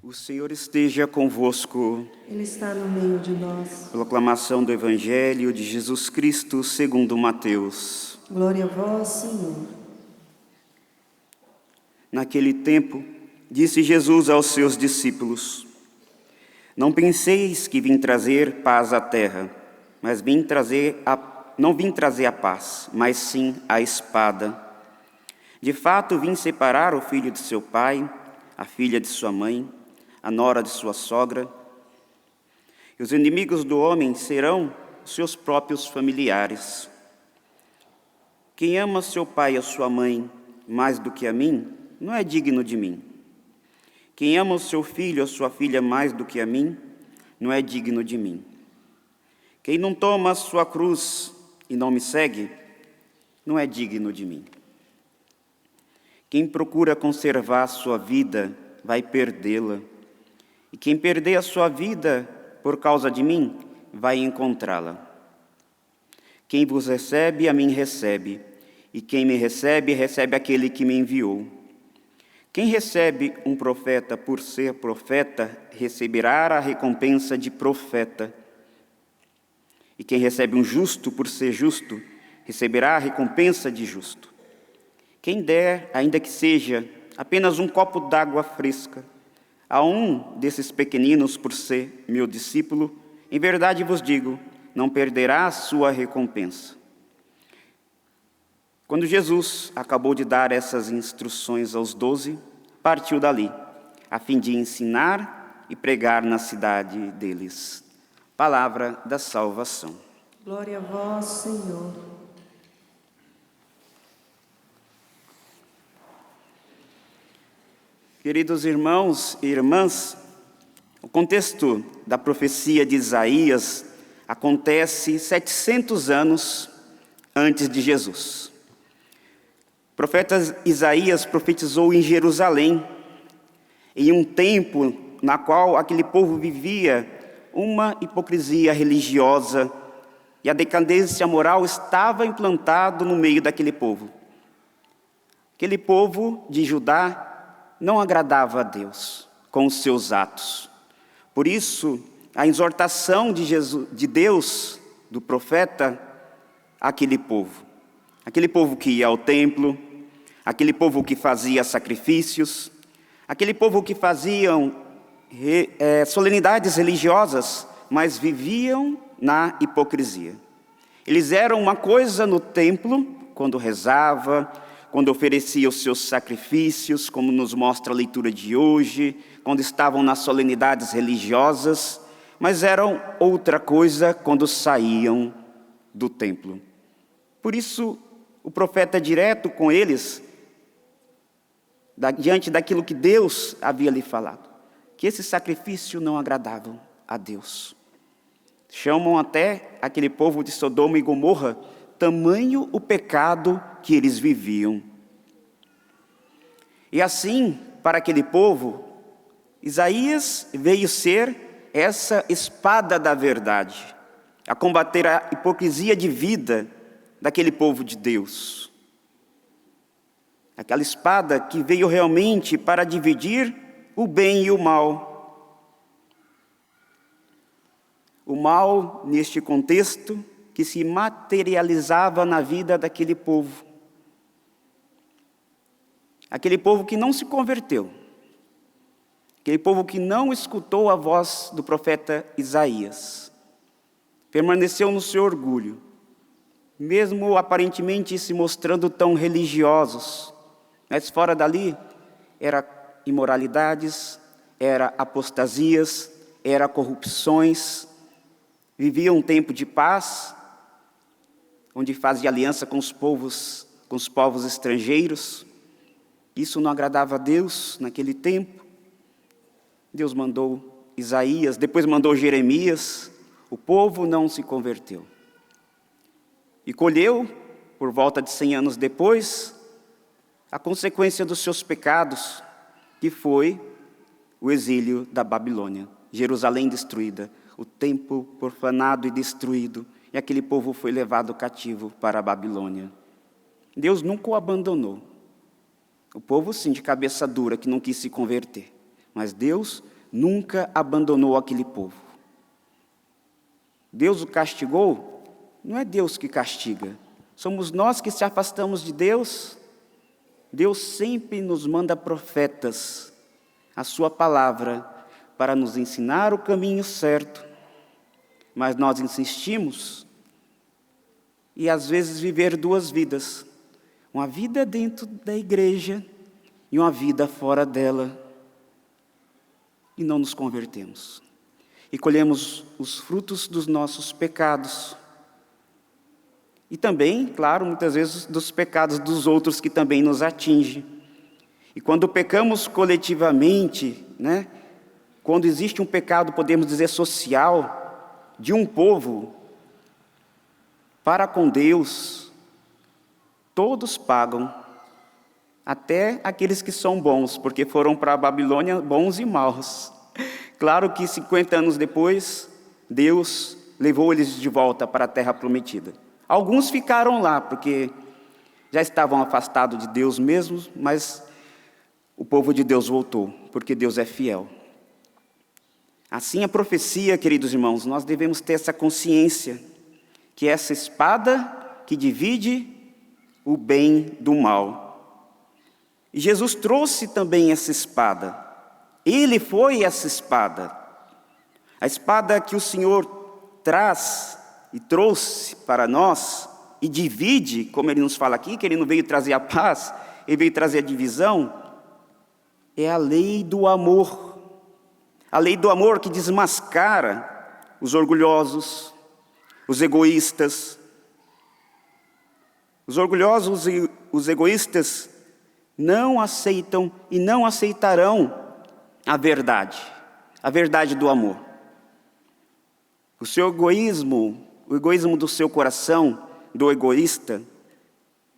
O Senhor esteja convosco. Ele está no meio de nós. Proclamação do Evangelho de Jesus Cristo segundo Mateus. Glória a vós, Senhor. Naquele tempo, disse Jesus aos seus discípulos: Não penseis que vim trazer paz à terra, mas não vim trazer a paz, mas sim a espada. De fato, vim separar o filho de seu pai, a filha de sua mãe, a nora de sua sogra. E os inimigos do homem serão seus próprios familiares. Quem ama seu pai e a sua mãe mais do que a mim, não é digno de mim. Quem ama o seu filho ou a sua filha mais do que a mim, não é digno de mim. Quem não toma a sua cruz e não me segue, não é digno de mim. Quem procura conservar a sua vida, vai perdê-la. E quem perder a sua vida por causa de mim, vai encontrá-la. Quem vos recebe, a mim recebe. E quem me recebe, recebe aquele que me enviou. Quem recebe um profeta por ser profeta, receberá a recompensa de profeta. E quem recebe um justo por ser justo, receberá a recompensa de justo. Quem der, ainda que seja apenas um copo d'água fresca, a um desses pequeninos por ser meu discípulo, em verdade vos digo, não perderá a sua recompensa. Quando Jesus acabou de dar essas instruções aos 12, partiu dali, a fim de ensinar e pregar na cidade deles. Palavra da salvação. Glória a vós, Senhor. Queridos irmãos e irmãs, o contexto da profecia de Isaías acontece 700 anos antes de Jesus. O profeta Isaías profetizou em Jerusalém, em um tempo na qual aquele povo vivia uma hipocrisia religiosa e a decadência moral estava implantado no meio daquele povo. Aquele povo de Judá não agradava a Deus com os seus atos. Por isso, a exortação de Deus, do profeta, àquele povo que ia ao templo, aquele povo que fazia sacrifícios, aquele povo que faziam solenidades religiosas, mas viviam na hipocrisia. Eles eram uma coisa no templo, quando rezava, quando oferecia os seus sacrifícios, como nos mostra a leitura de hoje, quando estavam nas solenidades religiosas, mas eram outra coisa quando saíam do templo. Por isso, o profeta é direto com eles, diante daquilo que Deus havia lhe falado, que esse sacrifício não agradavam a Deus. Chamam até aquele povo de Sodoma e Gomorra, tamanho o pecado que eles viviam. E assim, para aquele povo, Isaías veio ser essa espada da verdade, a combater a hipocrisia de vida daquele povo de Deus. Aquela espada que veio realmente para dividir o bem e o mal. O mal, neste contexto, que se materializava na vida daquele povo. Aquele povo que não se converteu. Aquele povo que não escutou a voz do profeta Isaías. Permaneceu no seu orgulho, mesmo aparentemente se mostrando tão religiosos. Mas fora dali, era imoralidades, era apostasias, era corrupções. Vivia um tempo de paz, onde fazia aliança com os povos estrangeiros. Isso não agradava a Deus naquele tempo. Deus mandou Isaías, depois mandou Jeremias. O povo não se converteu. E colheu, por volta de 100 anos depois, a consequência dos seus pecados, que foi o exílio da Babilônia. Jerusalém destruída, o templo profanado e destruído, e aquele povo foi levado cativo para a Babilônia. Deus nunca o abandonou. O povo, sim, de cabeça dura, que não quis se converter. Mas Deus nunca abandonou aquele povo. Deus o castigou? Não é Deus que castiga. Somos nós que se afastamos de Deus. Deus sempre nos manda profetas, a sua palavra, para nos ensinar o caminho certo. Mas nós insistimos e às vezes viver duas vidas. Uma vida dentro da igreja e uma vida fora dela. E não nos convertemos. E colhemos os frutos dos nossos pecados. E também, claro, muitas vezes dos pecados dos outros que também nos atingem. E quando pecamos coletivamente, quando existe um pecado, podemos dizer, social, de um povo, para com Deus, todos pagam, até aqueles que são bons, porque foram para a Babilônia bons e maus. Claro que 50 anos depois, Deus levou eles de volta para a terra prometida. Alguns ficaram lá, porque já estavam afastados de Deus mesmo, mas o povo de Deus voltou, porque Deus é fiel. Assim a profecia, queridos irmãos, nós devemos ter essa consciência, que é essa espada que divide o bem do mal. E Jesus trouxe também essa espada. Ele foi essa espada. A espada que o Senhor traz e trouxe para nós e divide, como Ele nos fala aqui, que Ele não veio trazer a paz, Ele veio trazer a divisão, é a lei do amor. A lei do amor que desmascara os orgulhosos, os egoístas. Os orgulhosos e os egoístas não aceitam e não aceitarão a verdade do amor. O seu egoísmo, o egoísmo do seu coração, do egoísta,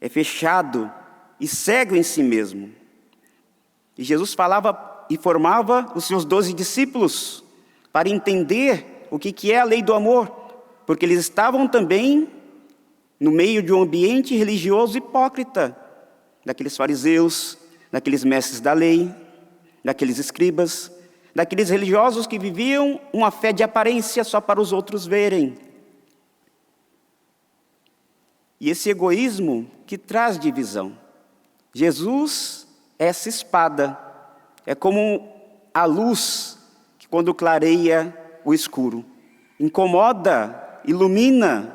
é fechado e cego em si mesmo. E Jesus falava e formava os seus 12 discípulos para entender o que é a lei do amor, porque eles estavam também no meio de um ambiente religioso hipócrita, daqueles fariseus, daqueles mestres da lei, daqueles escribas, daqueles religiosos que viviam uma fé de aparência só para os outros verem. E esse egoísmo que traz divisão. Jesus é essa espada, é como a luz que quando clareia o escuro, incomoda, ilumina.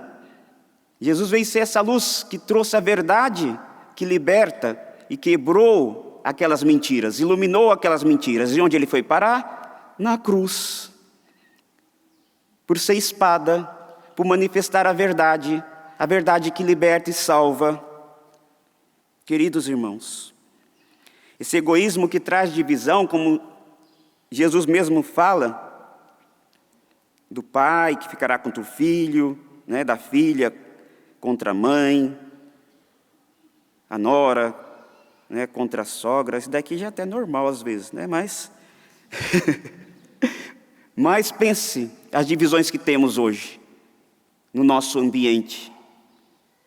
Jesus veio ser essa luz que trouxe a verdade, que liberta e quebrou aquelas mentiras, iluminou aquelas mentiras. E onde ele foi parar? Na cruz. Por ser espada, por manifestar a verdade que liberta e salva. Queridos irmãos, esse egoísmo que traz divisão, como Jesus mesmo fala, do pai que ficará contra o filho, da filha contra a mãe, a nora, contra a sogra. Isso daqui já é até normal às vezes, mas mas pense as divisões que temos hoje no nosso ambiente,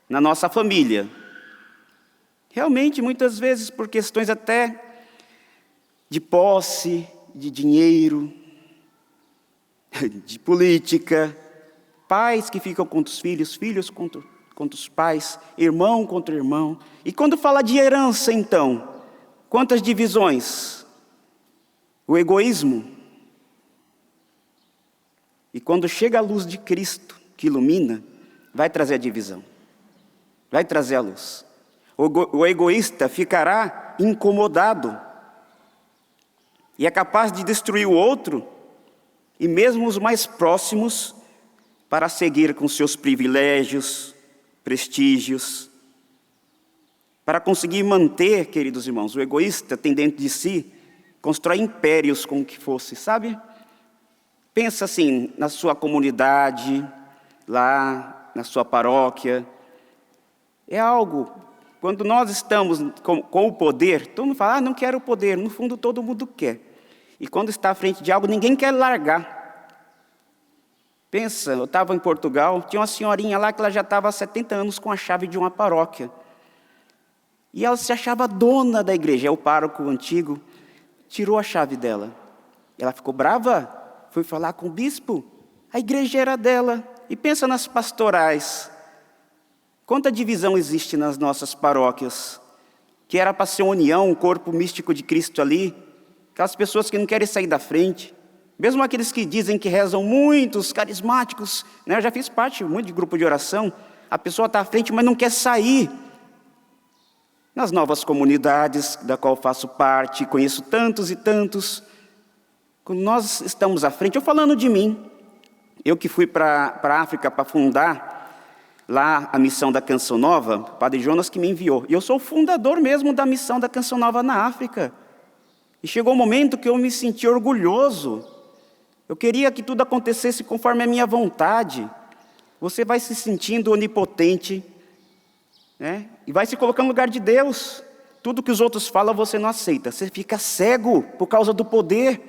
na nossa família. Realmente, muitas vezes, por questões até de posse, de dinheiro, de política, pais que ficam contra os filhos, filhos contra os pais, irmão contra irmão. E quando fala de herança, então, quantas divisões? O egoísmo. E quando chega a luz de Cristo, que ilumina, vai trazer a divisão, vai trazer a luz. O egoísta ficará incomodado e é capaz de destruir o outro e mesmo os mais próximos para seguir com seus privilégios, prestígios. Para conseguir manter, queridos irmãos, o egoísta tem dentro de si, constrói impérios como que fosse, sabe? Pensa assim, na sua comunidade, lá na sua paróquia. É algo, quando nós estamos com o poder, todo mundo fala, não quero o poder, no fundo todo mundo quer. E quando está à frente de algo, ninguém quer largar. Pensa, eu estava em Portugal, tinha uma senhorinha lá que ela já estava há 70 anos com a chave de uma paróquia. E ela se achava dona da igreja, o pároco antigo tirou a chave dela. Ela ficou brava, foi falar com o bispo. A igreja era dela. E pensa nas pastorais. Quanta divisão existe nas nossas paróquias. Que era para ser união, o corpo místico de Cristo ali. Aquelas pessoas que não querem sair da frente. Mesmo aqueles que dizem que rezam muito, os carismáticos. Né? Eu já fiz parte muito de grupo de oração. A pessoa está à frente, mas não quer sair. Nas novas comunidades, da qual faço parte, conheço tantos e tantos. Quando nós estamos à frente, eu falando de mim, eu que fui para a África para fundar lá a missão da Canção Nova, o Padre Jonas que me enviou. E eu sou o fundador mesmo da missão da Canção Nova na África. E chegou um momento que eu me senti orgulhoso. Eu queria que tudo acontecesse conforme a minha vontade. Você vai se sentindo onipotente, né? E vai se colocando no lugar de Deus. Tudo que os outros falam você não aceita. Você fica cego por causa do poder.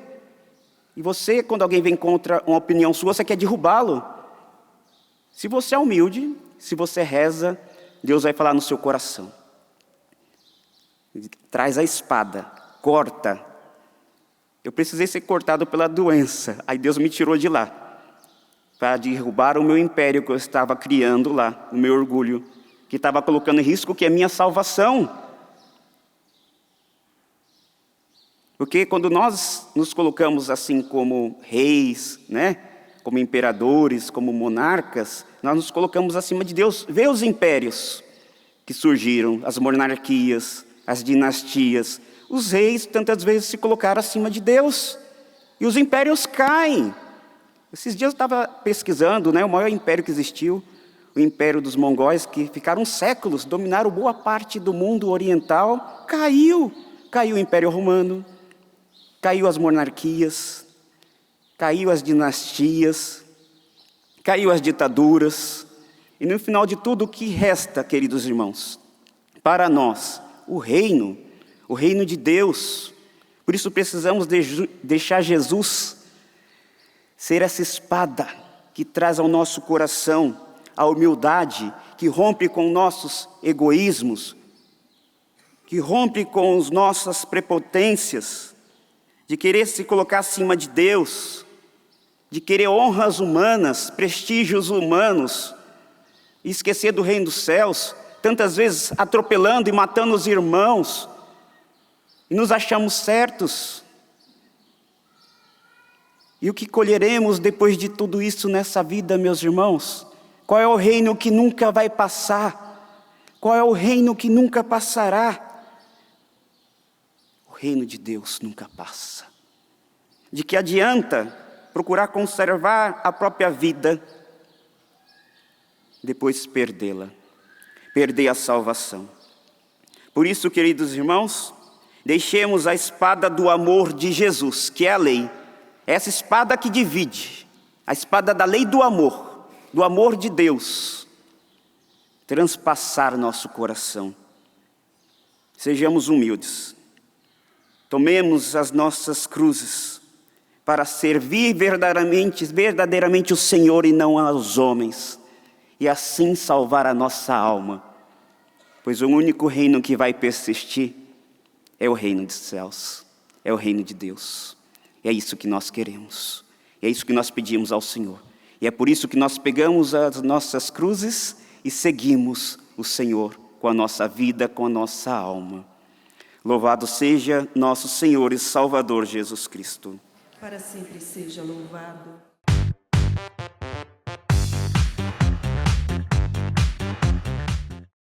E você, quando alguém vem contra uma opinião sua, você quer derrubá-lo. Se você é humilde, se você reza, Deus vai falar no seu coração. Traz a espada, corta. Eu precisei ser cortado pela doença. Aí Deus me tirou de lá. Para derrubar o meu império que eu estava criando lá, o meu orgulho. Que estava colocando em risco que é a minha salvação. Porque quando nós nos colocamos assim como reis, né? Como imperadores, como monarcas, nós nos colocamos acima de Deus. Vê os impérios que surgiram, as monarquias, as dinastias. Os reis tantas vezes se colocaram acima de Deus. E os impérios caem. Esses dias eu estava pesquisando, né? O maior império que existiu, o Império dos Mongóis, que ficaram séculos, dominaram boa parte do mundo oriental, caiu. Caiu o Império Romano, caiu as monarquias, caiu as dinastias, caiu as ditaduras. E no final de tudo, o que resta, queridos irmãos? Para nós, o reino de Deus. Por isso precisamos deixar Jesus ser essa espada que traz ao nosso coração a humildade, que rompe com nossos egoísmos, que rompe com as nossas prepotências, de querer se colocar acima de Deus, de querer honras humanas, prestígios humanos, e esquecer do reino dos céus, tantas vezes atropelando e matando os irmãos, e nos achamos certos. E o que colheremos depois de tudo isso nessa vida, meus irmãos? Qual é o reino que nunca vai passar? Qual é o reino que nunca passará? O reino de Deus nunca passa. De que adianta procurar conservar a própria vida, depois perdê-la, perder a salvação? Por isso, queridos irmãos, deixemos a espada do amor de Jesus, que é a lei, essa espada que divide, a espada da lei do amor de Deus, transpassar nosso coração. Sejamos humildes, tomemos as nossas cruzes para servir verdadeiramente o Senhor e não aos homens, e assim salvar a nossa alma, pois o único reino que vai persistir é o reino dos céus, é o reino de Deus. É isso que nós queremos, é isso que nós pedimos ao Senhor. E é por isso que nós pegamos as nossas cruzes e seguimos o Senhor com a nossa vida, com a nossa alma. Louvado seja nosso Senhor e Salvador Jesus Cristo. Para sempre seja louvado.